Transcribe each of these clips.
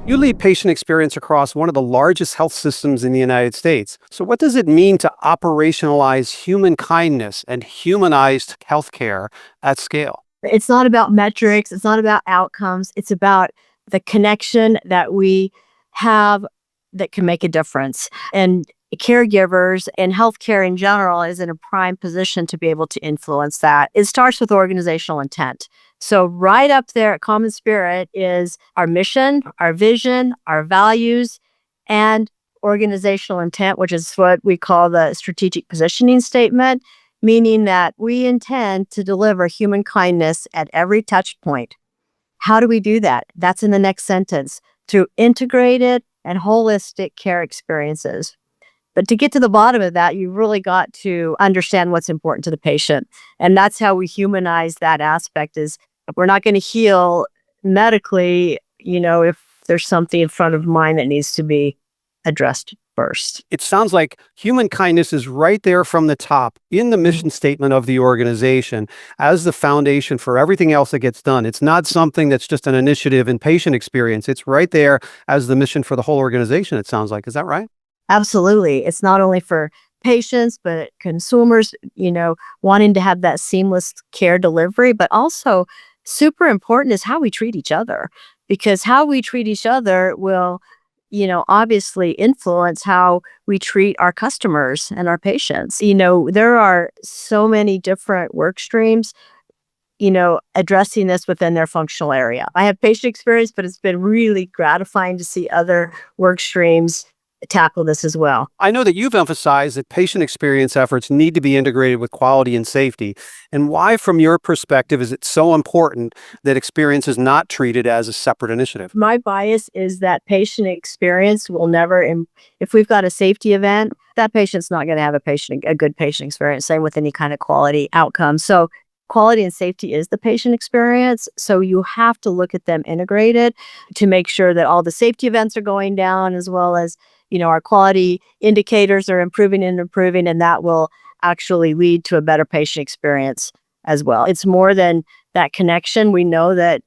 You lead patient experience across one of the largest health systems in the United States. So, what does it mean to operationalize human kindness and humanized healthcare at scale? It's not about metrics, it's not about outcomes, it's about the connection that we have that can make a difference. And caregivers and healthcare in general is in a prime position to be able to influence that. It starts with organizational intent. So, right up there at Common Spirit is our mission, our vision, our values, and organizational intent, which is what we call the strategic positioning statement, meaning that we intend to deliver human kindness at every touch point. How do we do that? That's in the next sentence, through integrated and holistic care experiences. But to get to the bottom of that, you really got to understand what's important to the patient. And that's how we humanize that aspect is we're not going to heal medically, if there's something in front of mind that needs to be addressed first. It sounds like human kindness is right there from the top in the mission statement of the organization as the foundation for everything else that gets done. It's not something that's just an initiative in patient experience. It's right there as the mission for the whole organization, it sounds like. Is that right? Absolutely. It's not only for patients, but consumers, wanting to have that seamless care delivery, but also super important is how we treat each other, because how we treat each other will, obviously influence how we treat our customers and our patients. There are so many different work streams, addressing this within their functional area. I have patient experience, but it's been really gratifying to see other work streams tackle this as well. I know that you've emphasized that patient experience efforts need to be integrated with quality and safety. And why, from your perspective, is it so important that experience is not treated as a separate initiative? My bias is that patient experience will never, if we've got a safety event, that patient's not going to have a good patient experience, same with any kind of quality outcome. So quality and safety is the patient experience. So you have to look at them integrated to make sure that all the safety events are going down as well as our quality indicators are improving, and that will actually lead to a better patient experience as well. It's more than that connection. We know that,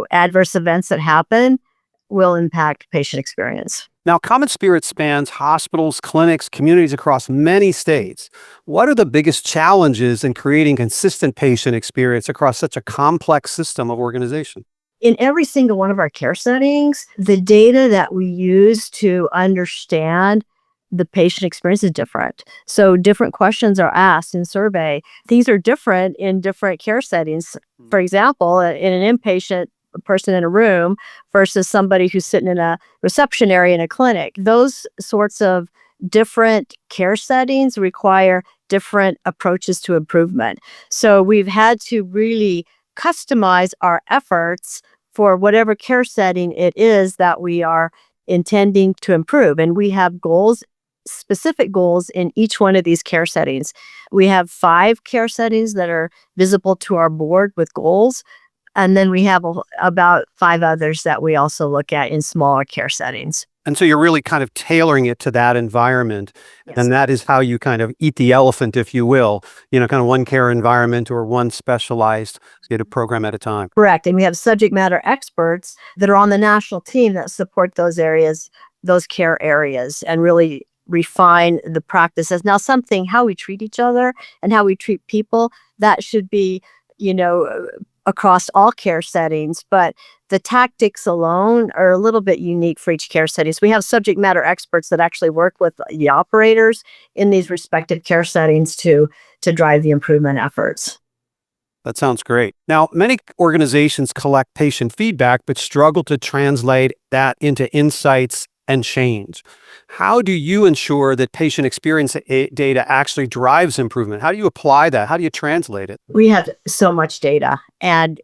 adverse events that happen will impact patient experience. Now, CommonSpirit spans hospitals, clinics, communities across many states. What are the biggest challenges in creating consistent patient experience across such a complex system of organization? In every single one of our care settings, the data that we use to understand the patient experience is different. So different questions are asked in survey. These are different in different care settings. For example, in an inpatient person in a room versus somebody who's sitting in a reception area in a clinic. Those sorts of different care settings require different approaches to improvement. So we've had to really customize our efforts for whatever care setting it is that we are intending to improve. And we have goals, specific goals in each one of these care settings. We have 5 care settings that are visible to our board with goals. And then we have about 5 others that we also look at in smaller care settings. And so you're really kind of tailoring it to that environment. Yes. And that is how you kind of eat the elephant, if you will, kind of one care environment or one specialized program at a time. Correct. And we have subject matter experts that are on the national team that support those areas, those care areas, and really refine the practices. Now, how we treat each other and how we treat people, that should be, across all care settings, but the tactics alone are a little bit unique for each care setting. So we have subject matter experts that actually work with the operators in these respective care settings to drive the improvement efforts. That sounds great. Now, many organizations collect patient feedback, but struggle to translate that into insights and change. How do you ensure that patient experience data actually drives improvement? How do you apply that? How do you translate it? We have so much data, and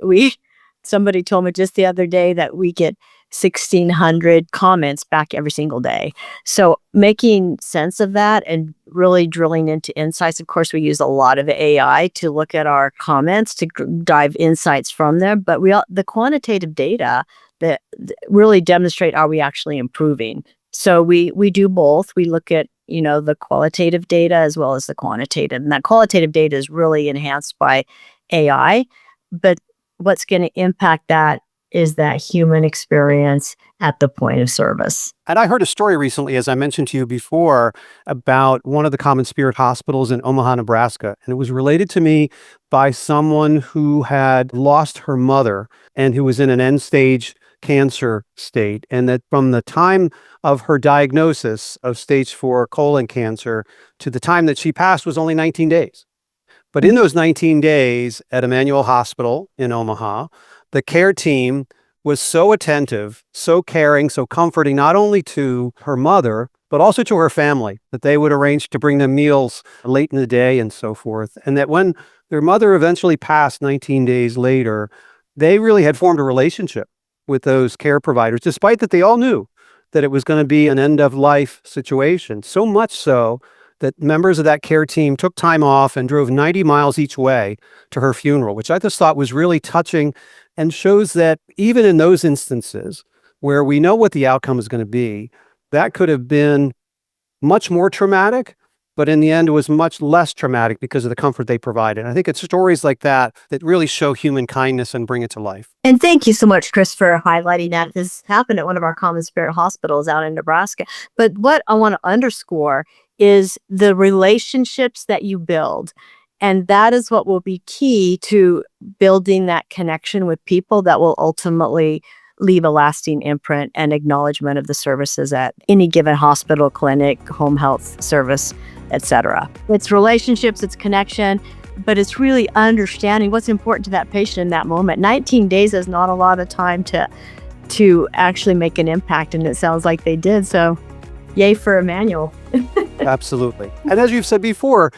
somebody told me just the other day that we get 1,600 comments back every single day. So making sense of that and really drilling into insights. Of course, we use a lot of AI to look at our comments to dive insights from there, but the quantitative data that really demonstrate, are we actually improving? So we do both. We look at, the qualitative data as well as the quantitative. And that qualitative data is really enhanced by AI. But what's going to impact that is that human experience at the point of service. And I heard a story recently, as I mentioned to you before, about one of the CommonSpirit hospitals in Omaha, Nebraska. And it was related to me by someone who had lost her mother and who was in an end stage cancer state. And that from the time of her diagnosis of stage 4 colon cancer to the time that she passed was only 19 days. But in those 19 days at Emmanuel Hospital in Omaha, the care team was so attentive, so caring, so comforting, not only to her mother, but also to her family, that they would arrange to bring them meals late in the day and so forth. And that when their mother eventually passed 19 days later, they really had formed a relationship with those care providers, despite that they all knew that it was going to be an end-of-life situation. So much so that members of that care team took time off and drove 90 miles each way to her funeral, which I just thought was really touching and shows that even in those instances where we know what the outcome is going to be, that could have been much more traumatic, but in the end, it was much less traumatic because of the comfort they provided. I think it's stories like that that really show human kindness and bring it to life. And thank you so much, Chris, for highlighting that. This happened at one of our CommonSpirit hospitals out in Nebraska. But what I want to underscore is the relationships that you build. And that is what will be key to building that connection with people that will ultimately leave a lasting imprint and acknowledgement of the services at any given hospital, clinic, home health service, etc. It's relationships, it's connection, but it's really understanding what's important to that patient in that moment. 19 days is not a lot of time to actually make an impact, and it sounds like they did. So yay for Emmanuel. Absolutely. And as you've said before,